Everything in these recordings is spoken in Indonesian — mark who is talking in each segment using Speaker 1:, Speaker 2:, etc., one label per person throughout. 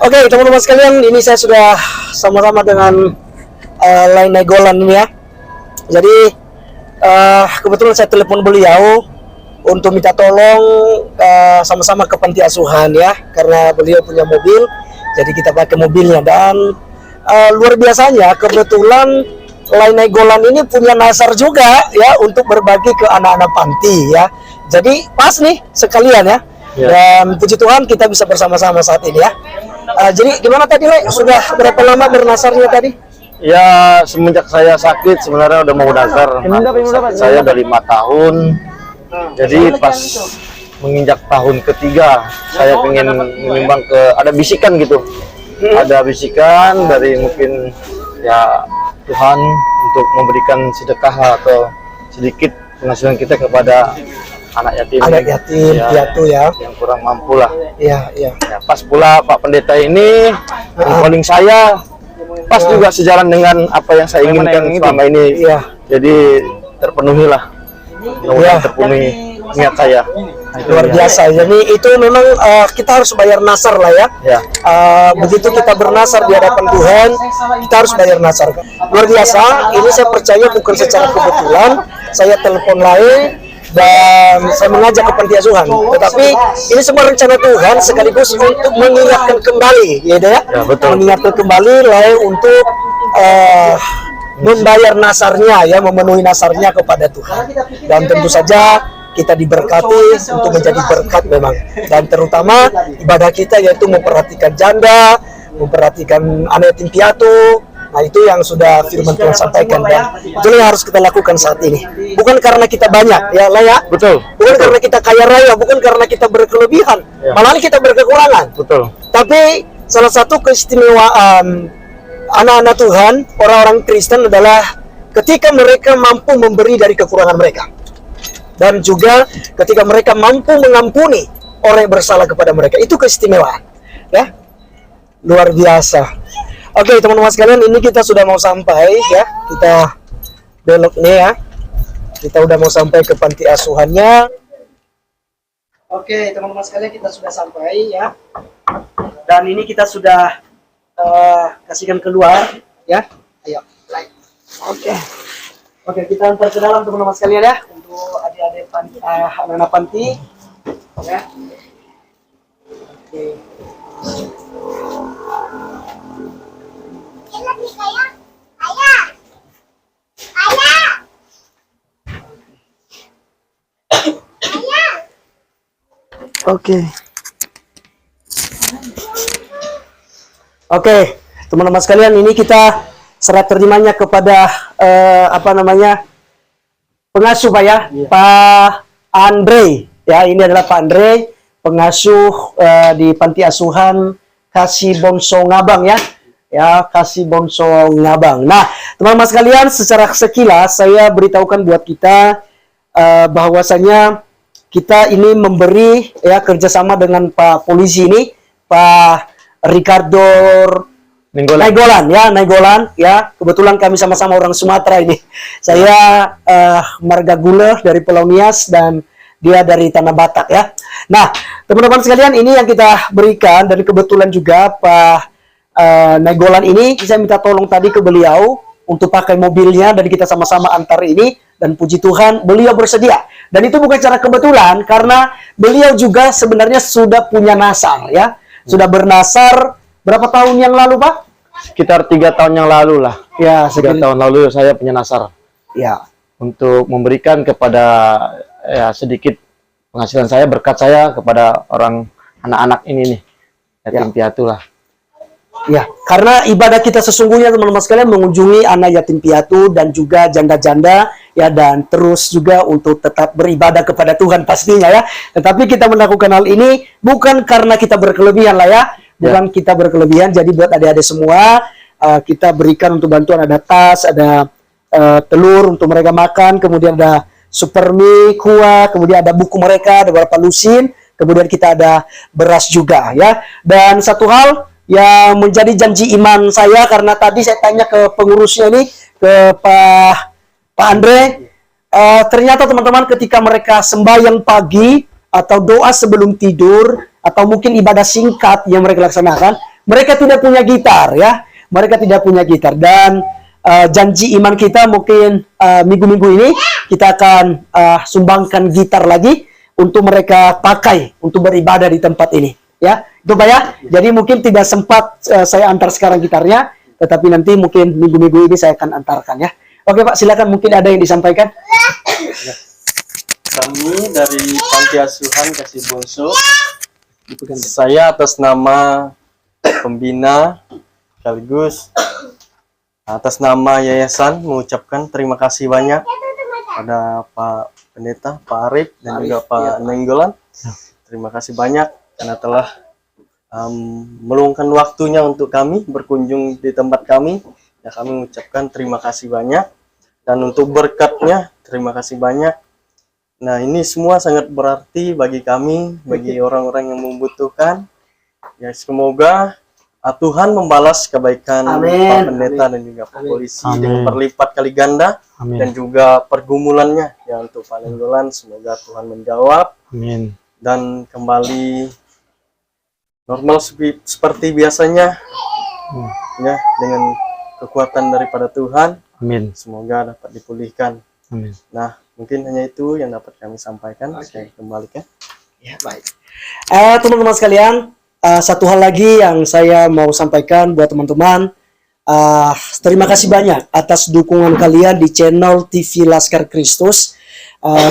Speaker 1: Oke, teman-teman sekalian, ini saya sudah sama-sama dengan Lain Nainggolan ini ya. Jadi kebetulan saya telepon beliau untuk minta tolong sama-sama ke panti asuhan ya, karena beliau punya mobil, jadi kita pakai mobilnya. Dan luar biasanya kebetulan Lain Nainggolan ini punya nasar juga ya untuk berbagi ke anak-anak panti ya. Jadi pas nih sekalian ya. Dan puji Tuhan kita bisa bersama-sama saat ini ya. Jadi gimana tadi Le? Sudah berapa lama bernasarnya tadi?
Speaker 2: Ya semenjak saya sakit sebenarnya udah mau nasar. Saya udah 5 tahun. Jadi pas menginjak tahun ketiga saya pengen menyumbang ke, ada bisikan gitu. Ada bisikan dari mungkin ya Tuhan untuk memberikan sedekah atau sedikit penghasilan kita kepada anak yatim
Speaker 1: piatu ya,
Speaker 2: yang kurang mampu lah.
Speaker 1: Iya.
Speaker 2: Ya, pas pula Pak Pendeta ini calling saya pas juga sejalan dengan apa yang saya inginkan selama ini.
Speaker 1: Iya.
Speaker 2: Jadi terpenuhilah. Mudah terpenuhi niat saya.
Speaker 1: Luar biasa. Jadi itu memang kita harus bayar nasar lah ya.
Speaker 2: Ya.
Speaker 1: Begitu kita bernasar di hadapan Tuhan, kita harus bayar nasar. Luar biasa. Ini saya percaya bukan secara kebetulan. Saya telepon Lain dan saya mengajak ke panti asuhan, tetapi ini semua rencana Tuhan sekaligus untuk mengingatkan kembali ya,
Speaker 2: betul.
Speaker 1: Mengingatkan kembali Lain untuk membayar nasarnya ya, memenuhi nasarnya kepada Tuhan. Dan tentu saja kita diberkati untuk menjadi berkat memang, dan terutama ibadah kita yaitu memperhatikan janda, memperhatikan anak yatim piatu. Nah itu yang sudah firman Tuhan sampaikan, dan itu yang harus kita lakukan saat ini. Bukan karena kita banyak ya lah ya.
Speaker 2: Betul.
Speaker 1: Bukan karena kita kaya raya, bukan karena kita berkelebihan, malah kita berkekurangan.
Speaker 2: Betul.
Speaker 1: Tapi salah satu keistimewaan anak-anak Tuhan, orang-orang Kristen adalah ketika mereka mampu memberi dari kekurangan mereka, dan juga ketika mereka mampu mengampuni orang yang bersalah kepada mereka. Itu keistimewaan ya, luar biasa. Oke teman-teman sekalian, ini kita sudah mau sampai ya, kita belok nih ya, kita udah mau sampai ke panti asuhannya. Oke teman-teman sekalian, kita sudah sampai ya, dan ini kita sudah kasihkan keluar ya. Ayo. Oke, kita antar ke dalam teman-teman sekalian ya, untuk adik-adik anak-anak panti ya. Oke. Oke, teman-teman sekalian, ini kita serah terimanya kepada pengasuh Pak ya, Pak Andre ya. Ini adalah Pak Andre, pengasuh di panti asuhan Kasih Bongso Ngabang ya. Kasih Bongso Ngabang. Nah, teman-teman sekalian, secara sekilas saya beritahukan buat kita bahwasanya kita ini memberi ya kerjasama dengan Pak Polisi ini, Pak Ricardo Nainggolan ya. Kebetulan kami sama-sama orang Sumatera ini. Saya marga gula dari Pulau Nias dan dia dari Tanah Batak ya. Nah, teman-teman sekalian, ini yang kita berikan, dan kebetulan juga Pak Nainggolan ini saya minta tolong tadi ke beliau untuk pakai mobilnya, dan kita sama-sama antar ini, dan puji Tuhan beliau bersedia. Dan itu bukan secara kebetulan, karena beliau juga sebenarnya sudah punya nasar ya. Sudah bernasar berapa tahun yang lalu Pak?
Speaker 2: Sekitar 3 tahun yang lalu lah.
Speaker 1: Ya,
Speaker 2: 3 tahun lalu saya punya nasar.
Speaker 1: Ya.
Speaker 2: Untuk memberikan kepada ya sedikit penghasilan saya, berkat saya kepada orang anak-anak ini nih, yatim piatu lah.
Speaker 1: Ya, karena ibadah kita sesungguhnya teman-teman sekalian mengunjungi anak yatim piatu dan juga janda-janda ya, dan terus juga untuk tetap beribadah kepada Tuhan pastinya ya. Tetapi kita melakukan hal ini bukan karena kita berkelebihan lah ya, bukan kita berkelebihan. Jadi buat adik-adik semua, kita berikan untuk bantuan, ada tas, ada telur untuk mereka makan, kemudian ada super mie, kuah, kemudian ada buku mereka, ada beberapa lusin, kemudian kita ada beras juga ya. Dan satu hal yang menjadi janji iman saya, karena tadi saya tanya ke pengurusnya ini, ke Pak Andre, ternyata teman-teman ketika mereka sembahyang pagi atau doa sebelum tidur atau mungkin ibadah singkat yang mereka laksanakan, mereka tidak punya gitar ya. Mereka tidak punya gitar dan janji iman kita mungkin minggu-minggu ini kita akan sumbangkan gitar lagi untuk mereka pakai untuk beribadah di tempat ini ya. Itu Pak ya. Jadi mungkin tidak sempat saya antar sekarang gitarnya, tetapi nanti mungkin minggu-minggu ini saya akan antarkan ya. Oke Pak, silakan, mungkin ada yang disampaikan.
Speaker 3: Kami dari Panti Asuhan Kasih Bongso, saya atas nama pembina sekaligus atas nama yayasan mengucapkan terima kasih banyak pada Pak Pendeta, Pak Arif, dan juga Pak Nenggolan. Terima kasih banyak karena telah meluangkan waktunya untuk kami berkunjung di tempat kami. Ya, kami mengucapkan terima kasih banyak, dan untuk berkatnya terima kasih banyak. Nah, ini semua sangat berarti bagi kami, bagi orang-orang yang membutuhkan. Ya, semoga Tuhan membalas kebaikan Pak Pendeta dan juga Pak Polisi dengan berlipat kali ganda. Dan juga pergumulannya ya untuk Pak Nenggolan, semoga Tuhan menjawab. Dan kembali normal seperti biasanya. Ya, dengan kekuatan daripada Tuhan. Semoga dapat dipulihkan. Nah, mungkin hanya itu yang dapat kami sampaikan. Saya kembalikan.
Speaker 1: Ya, baik. Teman-teman sekalian, satu hal lagi yang saya mau sampaikan buat teman-teman. Terima kasih banyak atas dukungan kalian di channel TV Laskar Kristus.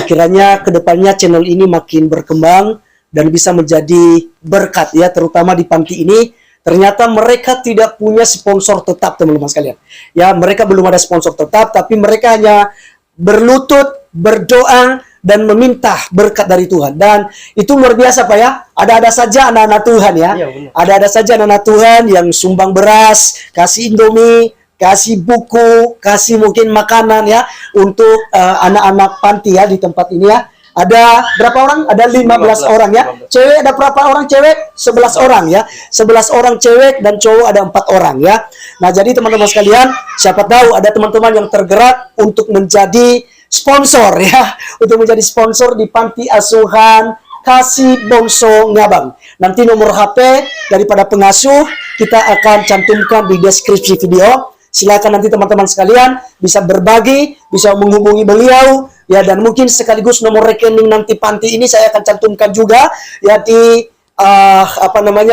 Speaker 1: Kiranya kedepannya channel ini makin berkembang dan bisa menjadi berkat ya, terutama di panti ini. Ternyata mereka tidak punya sponsor tetap, teman-teman sekalian. Ya, mereka belum ada sponsor tetap, tapi mereka hanya berlutut, berdoa, dan meminta berkat dari Tuhan. Dan itu luar biasa Pak ya. Ada-ada saja anak-anak Tuhan ya. Ada-ada saja anak-anak Tuhan yang sumbang beras, kasih Indomie, kasih buku, kasih mungkin makanan ya untuk anak-anak panti ya di tempat ini ya. Ada berapa orang? Ada 15 orang ya. Cewek ada berapa orang cewek? 11 orang ya. 11 orang cewek dan cowok ada 4 orang ya. Nah, jadi teman-teman sekalian, siapa tahu ada teman-teman yang tergerak untuk menjadi sponsor ya. Untuk menjadi sponsor di Panti Asuhan Kasih Bongso Ngabang. Nanti nomor HP daripada pengasuh kita akan cantumkan di deskripsi video. Silakan nanti teman-teman sekalian bisa berbagi, bisa menghubungi beliau ya, dan mungkin sekaligus nomor rekening nanti panti ini saya akan cantumkan juga ya di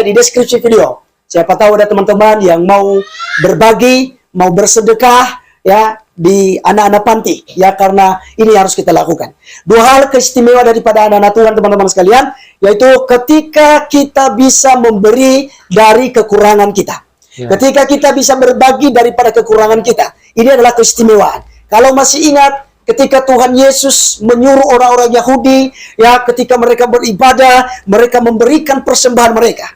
Speaker 1: di deskripsi video. Siapa tahu ada teman-teman yang mau berbagi, mau bersedekah ya di anak-anak panti ya, karena ini harus kita lakukan. Dua hal keistimewaan daripada anak-anak Tuhan teman-teman sekalian, yaitu ketika kita bisa memberi dari kekurangan kita. Ketika kita bisa berbagi daripada kekurangan kita. Ini adalah keistimewaan. Kalau masih ingat ketika Tuhan Yesus menyuruh orang-orang Yahudi ya, ketika mereka beribadah, mereka memberikan persembahan mereka.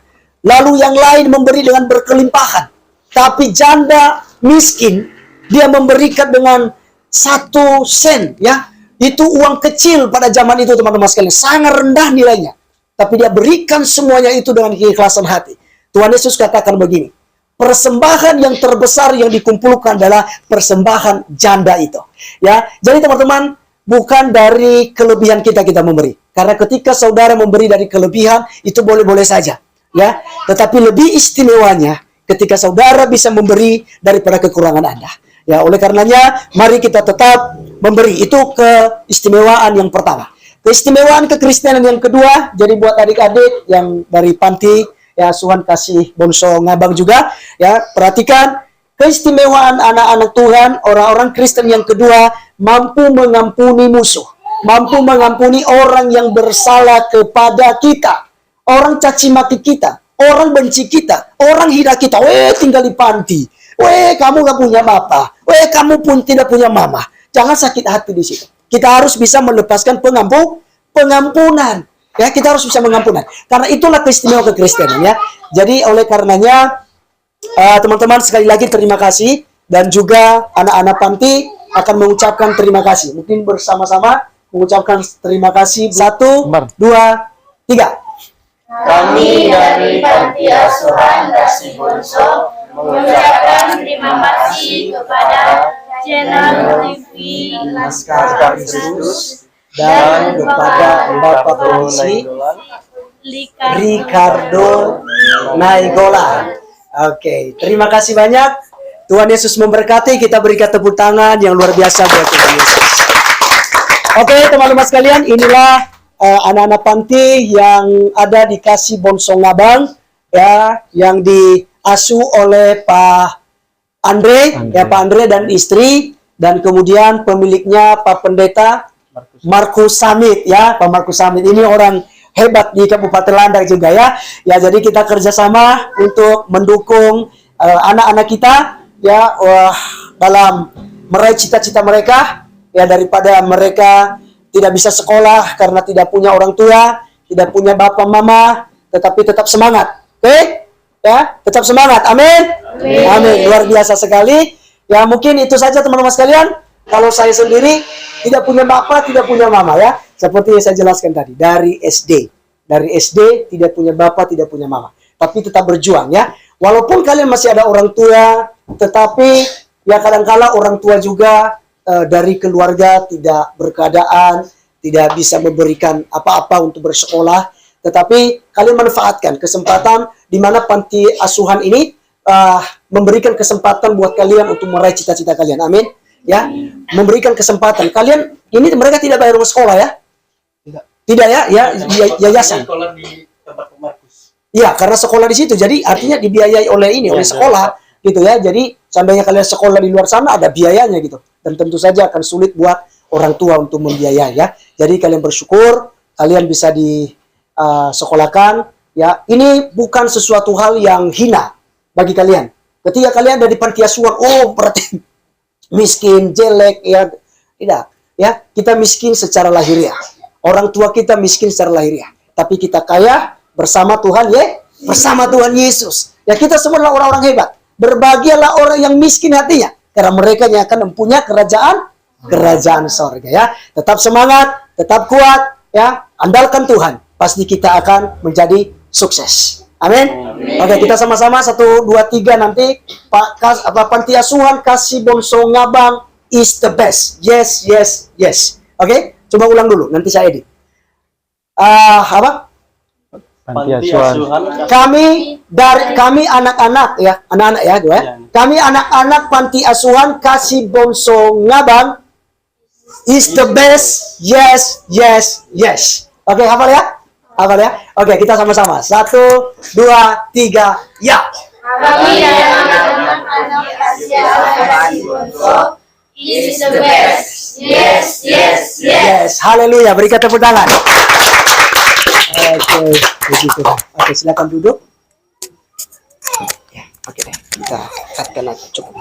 Speaker 1: Lalu yang lain memberi dengan berkelimpahan. Tapi janda miskin dia memberikan dengan 1 sen ya. Itu uang kecil pada zaman itu teman-teman sekalian, sangat rendah nilainya. Tapi dia berikan semuanya itu dengan keikhlasan hati. Tuhan Yesus katakan begini, persembahan yang terbesar yang dikumpulkan adalah persembahan janda itu. Ya, jadi teman-teman, bukan dari kelebihan kita memberi. Karena ketika saudara memberi dari kelebihan itu boleh-boleh saja, ya. Tetapi lebih istimewanya ketika saudara bisa memberi daripada kekurangan Anda. Ya, oleh karenanya mari kita tetap memberi. Itu keistimewaan yang pertama. Keistimewaan kekristenan yang kedua, jadi buat adik-adik yang dari panti ya Asuhan Kasih Bongso Ngabang juga ya, perhatikan keistimewaan anak-anak Tuhan, orang-orang Kristen yang kedua, mampu mengampuni musuh, mampu mengampuni orang yang bersalah kepada kita, orang caci maki kita, orang benci kita, orang hina kita. Tinggal di panti, kamu gak punya bapak, kamu pun tidak punya mama. Jangan sakit hati di situ. Kita harus bisa melepaskan pengampunan. Ya, kita harus bisa mengampunan. Karena itulah keistimewaan kekristenan ya. Jadi oleh karenanya teman-teman sekali lagi terima kasih, dan juga anak-anak panti akan mengucapkan terima kasih. Mungkin bersama-sama mengucapkan terima kasih. 1, 2, 3.
Speaker 4: Kami dari Panti Asuhan Kasih Bongso mengucapkan terima kasih kepada channel TV Laskar Kristus
Speaker 1: dan kepada Bapak Polisi Ricardo Naigolan Oke, terima kasih banyak. Tuhan Yesus memberkati. Kita berikan tepuk tangan yang luar biasa buat Tuhan Yesus. Oke, teman-teman sekalian, inilah anak-anak panti yang ada di Kasih Bonsong Ngabang, ya, yang diasuh oleh Pak Andre, ya Pak Andre dan istri, dan kemudian pemiliknya Pak Pendeta Markus Samit, ya Pak Markus Samit ini orang hebat di Kabupaten Landak juga ya. Ya, jadi kita kerjasama untuk mendukung anak-anak kita ya dalam meraih cita-cita mereka ya, daripada mereka tidak bisa sekolah karena tidak punya orang tua, tidak punya bapak mama, tetapi tetap semangat. Oke? Ya, tetap semangat. Amin. Amin. Luar biasa sekali. Ya, mungkin itu saja teman-teman sekalian. Kalau saya sendiri tidak punya bapak, tidak punya mama ya. Seperti yang saya jelaskan tadi, dari SD. Dari SD tidak punya bapak, tidak punya mama. Tapi tetap berjuang ya. Walaupun kalian masih ada orang tua, tetapi ya kadang-kala orang tua juga dari keluarga tidak berkeadaan, tidak bisa memberikan apa-apa untuk bersekolah. Tetapi kalian manfaatkan kesempatan di mana panti asuhan ini memberikan kesempatan buat kalian untuk meraih cita-cita kalian. Amin. Ya, memberikan kesempatan. Kalian ini mereka tidak bayar uang sekolah ya? Tidak ya, yayasan.
Speaker 3: Sekolah di tempat Markus.
Speaker 1: Iya, karena sekolah di situ. Jadi artinya dibiayai oleh ini, oleh sekolah gitu ya. Jadi seandainya kalian sekolah di luar sana ada biayanya gitu. Dan tentu saja akan sulit buat orang tua untuk membiayai ya. Jadi kalian bersyukur, kalian bisa disekolahkan ya. Ini bukan sesuatu hal yang hina bagi kalian. Ketika kalian ada di panti asuhan, oh berarti miskin, jelek ya. Tidak, ya. Kita miskin secara lahiriah. Orang tua kita miskin secara lahiriah, tapi kita kaya bersama Tuhan ya, bersama Tuhan Yesus. Ya, kita semua adalah orang-orang hebat. Berbahagialah orang yang miskin hatinya, karena mereka yang akan mempunyai kerajaan sorga ya. Tetap semangat, tetap kuat ya. Andalkan Tuhan, pasti kita akan menjadi sukses. Amin. Oke, kita sama-sama 1, 2, 3 nanti panti asuhan Kasih Bonsong Ngabang is the best. Yes, yes, yes. Oke, coba ulang dulu, nanti saya edit.
Speaker 3: Panti asuhan.
Speaker 1: Kami anak-anak ya, anak-anak ya, gue. Kami anak-anak panti asuhan Kasih Bonsong Ngabang is the best. Yes, yes, yes. Oke, hafal ya? Hafal ya? Oke, kita sama-sama. 1, 2, 3, ya.
Speaker 4: Kami anak-anak panti asuhan Kasih Bonsong is the best. Yes, yes, yes.
Speaker 1: Yes, haleluya. Berikan tepuk tangan. Oke, begitu. Oke, silakan duduk. Ya, oke deh. Kita cutkan aja cukup.